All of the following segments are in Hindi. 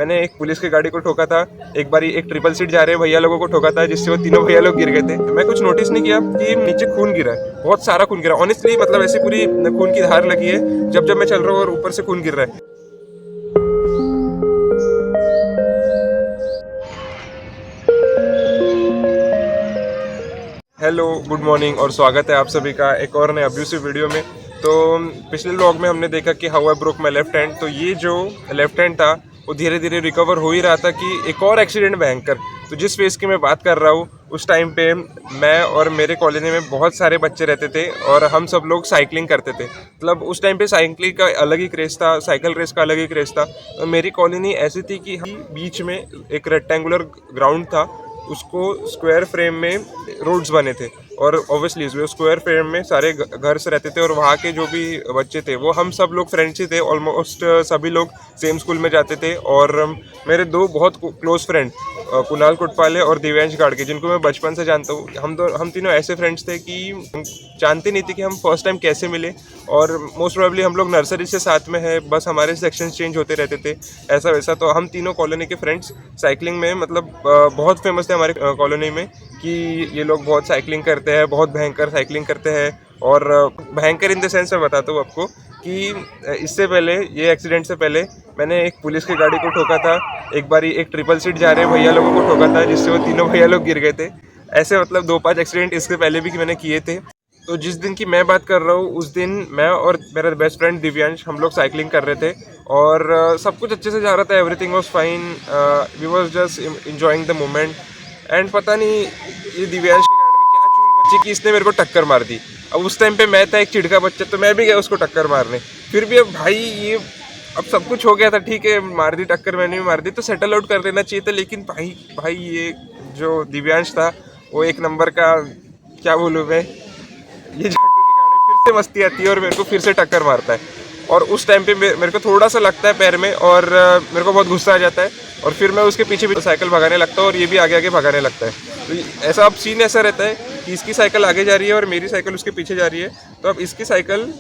मैंने एक पुलिस की गाड़ी को ठोका था, एक बारी एक ट्रिपल सीट जा रहे भैया लोगों को ठोका था, जिससे वो तीनों भैया लोग गिर गए थे। मैं कुछ नोटिस नहीं किया कि नीचे खून गिरा है, बहुत सारा खून गिरा। ऑनेस्टली मतलब ऐसी पूरी खून की धार लगी है जब जब मैं चल रहा हूँ और ऊपर से खून गिर रहा है। हेलो, गुड मॉर्निंग और स्वागत है आप सभी का एक और नए अब्यूसिव वीडियो में। तो पिछले व्लॉग में हमने देखा कि how I broke my left hand. तो ये जो लेफ्ट हैंड था वो धीरे धीरे रिकवर हो ही रहा था कि एक और एक्सीडेंट भयंकर। तो जिस फेज़ की मैं बात कर रहा हूँ उस टाइम पे मैं और मेरे कॉलोनी में बहुत सारे बच्चे रहते थे और हम सब लोग साइकिलिंग करते थे। मतलब उस टाइम पे साइकिलिंग का अलग ही क्रेज़ था, साइकिल रेस का अलग ही क्रेज़ था। तो मेरी कॉलोनी ऐसी थी कि हम बीच में एक रेक्टेंगुलर ग्राउंड था, उसको स्क्वायर फ्रेम में रोड्स बने थे और ऑब्वियसली वो स्क्वायर फ्रेम में सारे घर से रहते थे और वहाँ के जो भी बच्चे थे वो हम सब लोग फ्रेंड्स ही थे। ऑलमोस्ट सभी लोग सेम स्कूल में जाते थे और मेरे दो बहुत क्लोज फ्रेंड कुणाल कुटपाले और दिव्यांश गाड़के, जिनको मैं बचपन से जानता हूँ, हम तीनों ऐसे फ्रेंड्स थे कि हम जानते नहीं थे कि हम फर्स्ट टाइम कैसे मिले। और मोस्ट प्रोबेबली हम लोग नर्सरी से साथ में है, बस हमारे सेक्शन चेंज होते रहते थे ऐसा वैसा। तो हम तीनों कॉलोनी के फ्रेंड्स साइकिलिंग में मतलब बहुत फेमस थे हमारे कॉलोनी में कि ये लोग बहुत साइकिलिंग करते हैं, बहुत भयंकर साइकिलिंग करते हैं। और भयंकर इन द सेंस मैं बताता हूँ आपको कि इससे पहले, ये एक्सीडेंट से पहले, मैंने एक पुलिस की गाड़ी को ठोका था, एक बारी एक ट्रिपल सीट जा रहे भैया लोगों को ठोका था, जिससे वो तीनों भैया लोग गिर गए थे। ऐसे मतलब 2-5 एक्सीडेंट इससे पहले भी मैंने किए थे। तो जिस दिन की मैं बात कर रहा हूँ उस दिन मैं और मेरा बेस्ट फ्रेंड दिव्यांश हम लोग साइकिलिंग कर रहे थे और सब कुछ अच्छे से जा रहा था, everything was fine, we was just enjoying the moment. And पता नहीं ये दिव्यांश की गाड़ी में क्या चूल मची कि इसने मेरे को टक्कर मार दी। अब उस टाइम पे मैं था एक चिड़का बच्चा, तो मैं भी गया उसको टक्कर मारने। फिर भी अब भाई ये अब सब कुछ हो गया था, ठीक है मार दी टक्कर, मैंने भी मार दी तो सेटल आउट कर देना चाहिए था। लेकिन भाई ये जो दिव्यांश था वो एक नंबर का, क्या बोलूँ मैं, ये झाटू की गाड़ी फिर से मस्ती आती है और मेरे को फिर से टक्कर मारता है। और उस टाइम पे मेरे को थोड़ा सा लगता है पैर में और मेरे को बहुत गुस्सा आ जाता है और फिर मैं उसके पीछे भी साइकिल भगाने लगता हूँ और ये भी आगे आगे भगाने लगता है। तो ऐसा अब सीन ऐसा रहता है कि इसकी साइकिल आगे जा रही है और मेरी साइकिल उसके पीछे जा रही है। तो अब इसकी साइकिल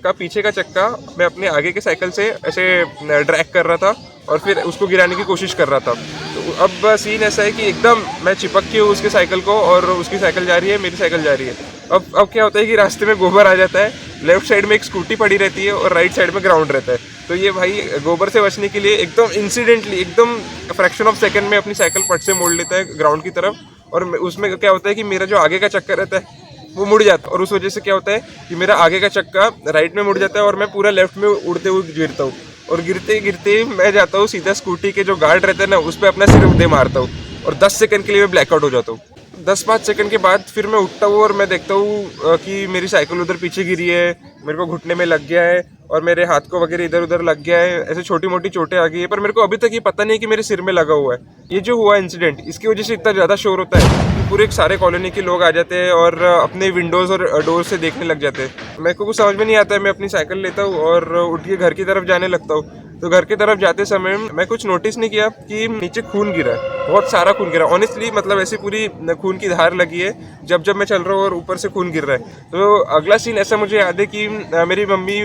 का पीछे का चक्का मैं अपने आगे के साइकिल से ऐसे ड्रैग कर रहा था और फिर उसको गिराने की कोशिश कर रहा था। तो अब सीन ऐसा है कि एकदम मैं चिपक के हूँ उसके साइकिल को और उसकी साइकिल जा रही है, मेरी साइकिल जा रही है। अब क्या होता है कि रास्ते में गोबर आ जाता है, लेफ्ट साइड में एक स्कूटी पड़ी रहती है और राइट साइड में ग्राउंड रहता है। तो ये भाई गोबर से बचने के लिए एकदम इंसिडेंटली, एकदम फ्रैक्शन ऑफ सेकंड में अपनी साइकिल पट से मोड़ लेता है ग्राउंड की तरफ। और उसमें क्या होता है कि मेरा जो आगे का चक्कर रहता है वो मुड़ जाता है और उस वजह से क्या होता है कि मेरा आगे का चक्का राइट में मुड़ जाता है और मैं पूरा लेफ्ट में उड़ते हुए गिरता हूँ। और गिरते गिरते मैं जाता हूँ सीधा स्कूटी के जो गार्ड रहते हैं ना उस पर अपना सिर दे मारता हूँ और 10 सेकंड के लिए मैं ब्लैकआउट हो जाता हूँ। 10-5 सेकंड के बाद फिर मैं उठता हूँ और मैं देखता हूँ कि मेरी साइकिल उधर पीछे गिरी है, मेरे को घुटने में लग गया है और मेरे हाथ को वगैरह इधर उधर लग गया है, ऐसे छोटी मोटी चोटें आ गई है। पर मेरे को अभी तक ये पता नहीं है कि मेरे सिर में लगा हुआ है। ये जो हुआ इंसिडेंट, इसकी वजह से इतना ज़्यादा शोर होता है कि पूरे सारे कॉलोनी के लोग आ जाते हैं और अपने विंडोज़ और डोर से देखने लग जाते हैं। मेरे को कुछ समझ में नहीं आता है, मैं अपनी साइकिल लेता हूँ और उठ के घर की तरफ जाने लगता हूँ। तो घर की तरफ जाते समय मैं कुछ नोटिस नहीं किया कि नीचे खून गिरा है, बहुत सारा खून गिरा। ऑनेस्टली मतलब ऐसी पूरी खून की धार लगी है जब जब मैं चल रहा हूँ और ऊपर से खून गिर रहा है। तो अगला सीन ऐसा मुझे याद है कि मेरी मम्मी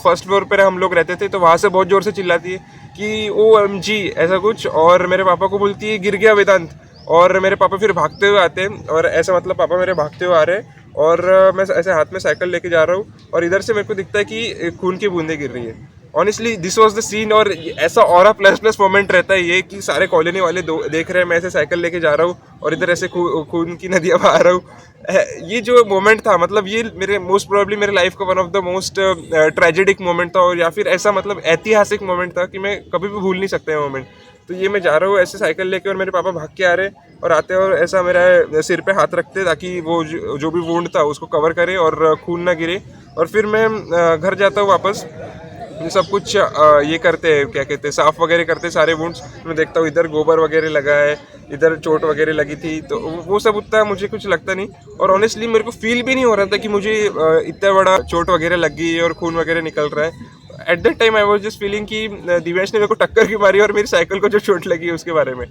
फर्स्ट फ्लोर पर हम लोग रहते थे तो वहाँ से बहुत ज़ोर से चिल्लाती है कि OMG ऐसा कुछ, और मेरे पापा को बोलती है गिर गया वेदांत। और मेरे पापा फिर भागते हुए आते हैं और ऐसा मतलब पापा मेरे भागते हुए आ रहे हैं और मैं ऐसे हाथ में साइकिल लेके जा रहा हूँ और इधर से मेरे को दिखता है कि खून की बूंदें गिर रही है। Honestly this was the scene. और ऐसा और प्लस मोमेंट रहता है ये कि सारे कॉलोनी वाले देख रहे हैं मैं ऐसे साइकिल लेके जा रहा हूँ और इधर ऐसे खून की नदियाँ बहा रहा हूँ। ये जो मोमेंट था मतलब ये मेरे मोस्ट प्रोबेबली मेरे लाइफ का one of the most tragic moment था और या फिर ऐसा मतलब ऐतिहासिक मोमेंट था कि मैं कभी भी भूल नहीं सकता ये मोमेंट। तो ये मैं जा रहा हूँ ऐसे साइकिल लेके और मेरे पापा भाग के आ रहे और आते और ऐसा मेरा सिर पे हाथ रखते ताकि वो जो भी वुंड था उसको कवर करे और खून ना गिरे। और फिर मैं घर जाता हूँ वापस, ये सब कुछ ये करते हैं, क्या कहते हैं, साफ़ वगैरह करते सारे वुंड्स। मैं देखता हूँ इधर गोबर वगैरह लगा है, इधर चोट वगैरह लगी थी, तो वो सब उतना मुझे कुछ लगता नहीं। और ऑनेस्टली मेरे को फील भी नहीं हो रहा था कि मुझे इतना बड़ा चोट वगैरह लग गई है और खून वगैरह निकल रहा है। At that time I was just feeling कि दिव्यांश ने मेरे को टक्कर की मारी और मेरी साइकिल को जो चोट लगी है उसके बारे में।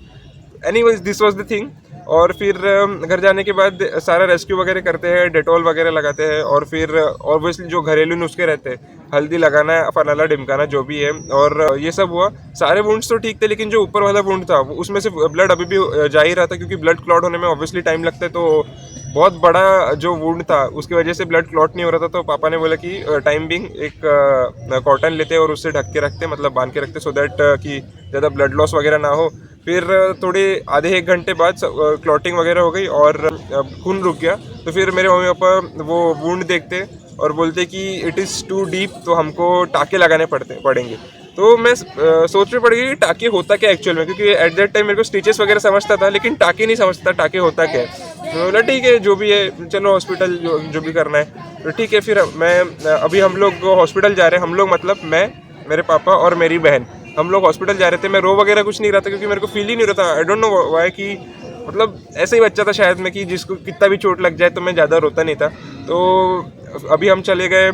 Anyways this was the thing. और फिर घर जाने के बाद सारा रेस्क्यू वगैरह करते हैं, डेटॉल वगैरह लगाते हैं, और फिर ऑब्वियसली जो घरेलू नुस्खे रहते हैं, हल्दी लगाना, फनाला ढिमकाना, जो भी है, और ये सब हुआ। सारे वुंड्स तो ठीक थे, लेकिन जो ऊपर वाला वुंड था उसमें से ब्लड अभी भी जा ही रहा था, क्योंकि ब्लड क्लॉट होने में ऑब्वियसली टाइम लगता है। तो बहुत बड़ा जो वुंड था उसकी वजह से ब्लड क्लॉट नहीं हो रहा था। तो पापा ने बोला कि टाइम बिंग एक कॉटन लेते और उससे ढक के रखते, मतलब बांध के रखते, सो दैट कि ज़्यादा ब्लड लॉस वगैरह ना हो। फिर थोड़े आधे एक घंटे बाद क्लॉटिंग वगैरह हो गई और खून रुक गया। तो फिर मेरे मम्मी पापा वो वुंड देखते और बोलते कि इट इज़ टू डीप, तो हमको टाँके लगाने पड़ेंगे। तो मैं सोच में पड़ गई कि टाँके होता क्या एक्चुअल में, क्योंकि एट दैट टाइम मेरे को स्टिचेस वगैरह समझता था, लेकिन टाँके नहीं समझता टाँके होता क्या है। मैं बोला ठीक है, जो भी है, चलो हॉस्पिटल जो भी करना है। तो ठीक है, फिर मैं अभी हम लोग हॉस्पिटल जा रहे हैं। हम लोग मतलब मैं, मेरे पापा और मेरी बहन, हम लोग हॉस्पिटल जा रहे थे। मैं रो वगैरह कुछ नहीं रहा था, क्योंकि मेरे को फील ही नहीं रहा था। आई डोंट नो व्हाई, कि मतलब ऐसे ही बच्चा था शायद मैं, कि जिसको कितना भी चोट लग जाए तो मैं ज़्यादा रोता नहीं था। तो अभी हम चले गए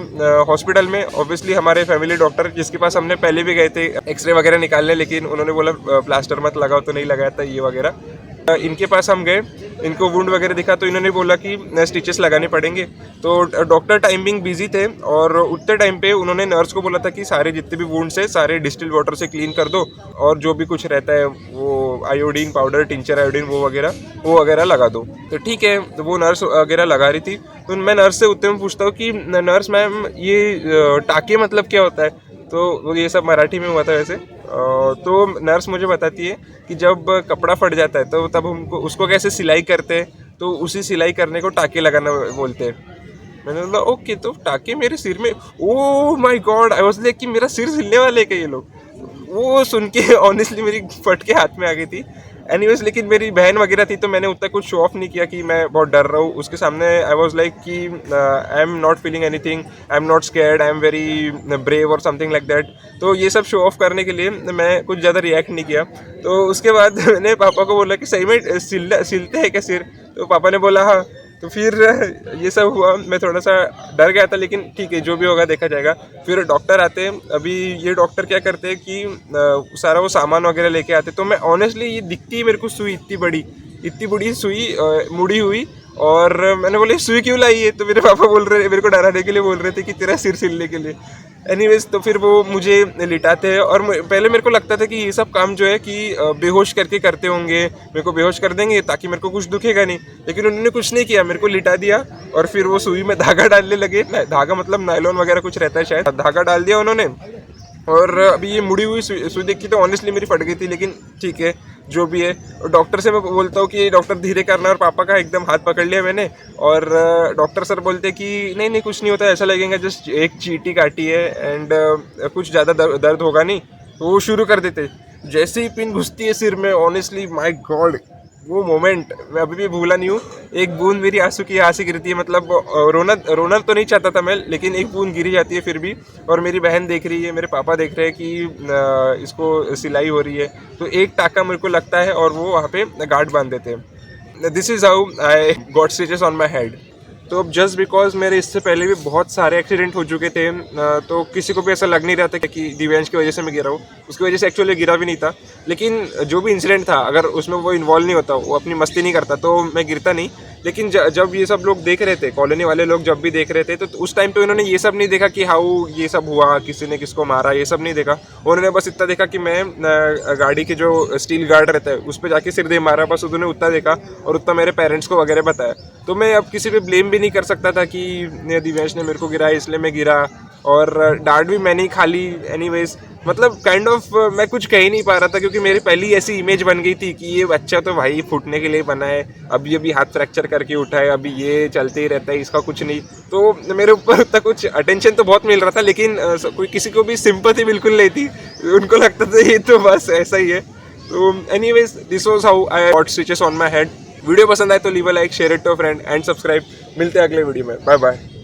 हॉस्पिटल में। ऑब्वियसली हमारे फैमिली डॉक्टर, जिसके पास हमने पहले भी गए थे एक्सरे वगैरह निकालने, लेकिन उन्होंने बोला प्लास्टर मत लगाओ, तो नहीं लगाया था ये वगैरह। इनके पास हम गए, इनको वुंड वगैरह दिखा, तो इन्होंने बोला कि स्टिचेस लगाने पड़ेंगे। तो डॉक्टर टाइमिंग बिजी थे, और उतने टाइम पे उन्होंने नर्स को बोला था कि सारे जितने भी वुंड्स है सारे डिस्टिल वाटर से क्लीन कर दो, और जो भी कुछ रहता है वो आयोडीन पाउडर, टिंचर आयोडीन, वो वगैरह लगा दो। तो ठीक है, तो वो नर्स वगैरह लगा रही थी। तो मैं नर्स से उतने में पूछता हूँ कि नर्स मैम, ये टाँके मतलब क्या होता है? तो ये सब मराठी में हुआ था वैसे। तो नर्स मुझे बताती है कि जब कपड़ा फट जाता है तो तब हमको उसको कैसे सिलाई करते हैं, तो उसी सिलाई करने को टाँके लगाना बोलते हैं। मैंने बोला ओके, तो टाँके मेरे सिर में, oh my God, I was like कि मेरा सिर सिलने वाले क्या ये लोग। वो सुन के ऑनेस्टली मेरी फट के हाथ में आ गई थी। एनीवेज, लेकिन मेरी बहन वगैरह थी, तो मैंने उतना कुछ शो ऑफ नहीं किया कि मैं बहुत डर रहा हूँ उसके सामने। आई वॉज लाइक कि I am not feeling anything, I am not scared, I am very brave और समथिंग लाइक दैट। तो ये सब शो ऑफ करने के लिए मैं कुछ ज़्यादा रिएक्ट नहीं किया। तो उसके बाद मैंने पापा को बोला कि सही में सिलते हैं क्या सिर? तो पापा ने बोला हाँ। तो फिर ये सब हुआ, मैं थोड़ा सा डर गया था, लेकिन ठीक है, जो भी होगा देखा जाएगा। फिर डॉक्टर आते हैं। अभी ये डॉक्टर क्या करते हैं कि सारा वो सामान वगैरह लेके आते। तो मैं ऑनेस्टली, ये दिखती है मेरे को सुई, इतनी बड़ी सुई मुड़ी हुई, और मैंने बोले सुई क्यों लाई है? तो मेरे पापा बोल रहे, मेरे को डराने के लिए बोल रहे थे कि तेरा सिर सिलने के लिए। एनीवेज, तो फिर वो मुझे लिटाते हैं, और पहले मेरे को लगता था कि ये सब काम जो है कि बेहोश करके करते होंगे, मेरे को बेहोश कर देंगे ताकि मेरे को कुछ दुखेगा नहीं। लेकिन उन्होंने कुछ नहीं किया, मेरे को लिटा दिया, और फिर वो सुई में धागा डालने लगे। धागा मतलब नायलॉन वगैरह कुछ रहता है शायद, धागा डाल दिया उन्होंने। और अभी ये मुड़ी हुई सुई देखी तो ऑनेस्टली मेरी फट गई थी, लेकिन ठीक है, जो भी है। डॉक्टर से मैं बोलता हूँ कि डॉक्टर धीरे करना, और पापा का एकदम हाथ पकड़ लिया मैंने। और डॉक्टर सर बोलते कि नहीं नहीं, कुछ नहीं होता, ऐसा लगेगा जस्ट एक चींटी काटी है, एंड कुछ ज़्यादा दर्द होगा नहीं। तो वो शुरू कर देते। जैसे ही पिन घुसती है सिर में, ऑनेस्टली माय गॉड, वो मोमेंट मैं अभी भी भूला नहीं हूँ। एक बूंद मेरी आंसू की यहाँ से गिरती है, मतलब रोना तो नहीं चाहता था मैं, लेकिन एक बूंद गिरी जाती है फिर भी। और मेरी बहन देख रही है, मेरे पापा देख रहे हैं कि इसको सिलाई हो रही है। तो एक टाँका मेरे को लगता है, और वो वहाँ पे गार्ड बांध देते हैं। This is how I got stitches on my head. तो अब जस्ट बिकॉज मेरे इससे पहले भी बहुत सारे एक्सीडेंट हो चुके थे, तो किसी को भी ऐसा लग नहीं रहा था कि दिव्यांश की वजह से मैं गिरा हूँ। उसकी वजह से एक्चुअली गिरा भी नहीं था, लेकिन जो भी इंसिडेंट था, अगर उसमें वो इन्वॉल्व नहीं होता, वो अपनी मस्ती नहीं करता, तो मैं गिरता नहीं। लेकिन जब ये सब लोग देख रहे थे, कॉलोनी वाले लोग जब भी देख रहे थे, तो उस टाइम पे उन्होंने ये सब नहीं देखा कि हाउ ये सब हुआ, किसी ने किसको मारा, ये सब नहीं देखा। उन्होंने बस इतना देखा कि मैं गाड़ी के जो स्टील गार्ड रहता है उस पर जाके सिर दे मारा, बस उन्होंने उतना देखा, और उतना मेरे पेरेंट्स को वगैरह बताया। तो मैं अब किसी पे ब्लेम भी नहीं कर सकता था कि दिव्यांश ने मेरे को गिराया इसलिए मैं गिरा, और डांट भी मैंने ही खा ली। एनीवेज, मतलब काइंड ऑफ मैं कुछ कह ही नहीं पा रहा था, क्योंकि मेरी पहली ऐसी इमेज बन गई थी कि ये बच्चा तो भाई फूटने के लिए बना है, अभी हाथ फ्रैक्चर करके उठा है, अभी ये चलते ही रहता है, इसका कुछ नहीं। तो मेरे ऊपर उतना कुछ अटेंशन तो बहुत मिल रहा था, लेकिन कोई किसी को भी सिंपैथी बिल्कुल नहीं थी। उनको लगता था ये तो बस ऐसा ही है। तो anyways, this was how I got stitches on my head. Video पसंद आए तो leave a like, share it to a friend and subscribe. मिलते हैं अगले वीडियो में, बाय बाय।